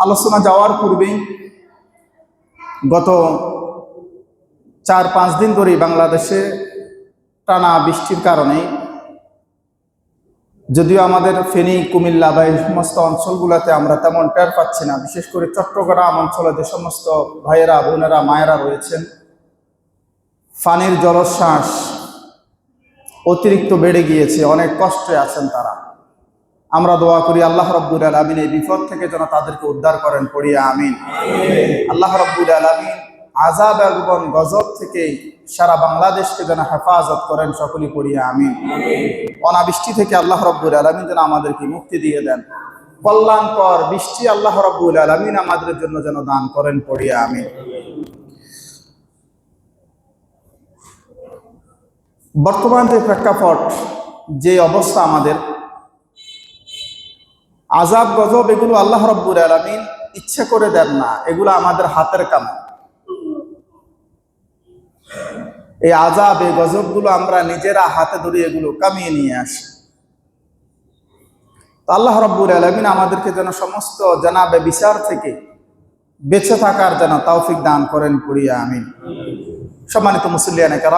আলোচনা যাওয়ার পূর্বেই গত 4-5 দিন ধরে বাংলাদেশে টানা বৃষ্টির কারণে, যদিও আমাদের ফেনী, কুমিল্লা বা এই সমস্ত অঞ্চলগুলোতে আমরা তেমন টের পাচ্ছি না, বিশেষ করে চট্টগ্রাম অঞ্চলে যে সমস্ত ভাইয়েরা, বোনেরা, মায়েরা রয়েছেন, পানির জলোচ্ছ্বাস অতিরিক্ত বেড়ে গিয়েছে, অনেক কষ্টে আছেন তারা। আমরা দোয়া করি আল্লাহ রাব্বুল আলামিন এই বিপদ থেকে যেন তাদেরকে উদ্ধার করেন, পড়িয়া আমিন। আল্লাহ রাব্বুল আলামিন আযাব এবং গজব থেকে সারা বাংলাদেশকে যেন হেফাজত করেন, সকলেই পড়িয়া আমিন। অনাবৃষ্টি থেকে আল্লাহ রাব্বুল আলামিন যেন আমাদেরকে মুক্তি দিয়ে দেন, কল্যাণকর বৃষ্টি আল্লাহ রাব্বুল আলামিন আমাদের জন্য যেন দান করেন, পড়িয়া আমিন। বর্তমান যে প্রেক্ষাপট, যে অবস্থা আমাদের, আযাব গজব এগুলো আল্লাহ রাব্বুল আলামিন ইচ্ছা করে দেন না, এগুলো আমাদের হাতের কাম। এই আযাব, এই গজবগুলো আমরা নিজেরা হাতে ধরে এগুলো কামিয়ে নিয়ে আসি। তো আল্লাহ রাব্বুল আলামিন আমাদেরকে যেন সমস্ত জানাবে বিচার থেকে বেঁচে থাকার যেন তৌফিক দান করেন, পড়িয়া আমিন। সম্মানিত মুসল্লিয়ানে কেরাম,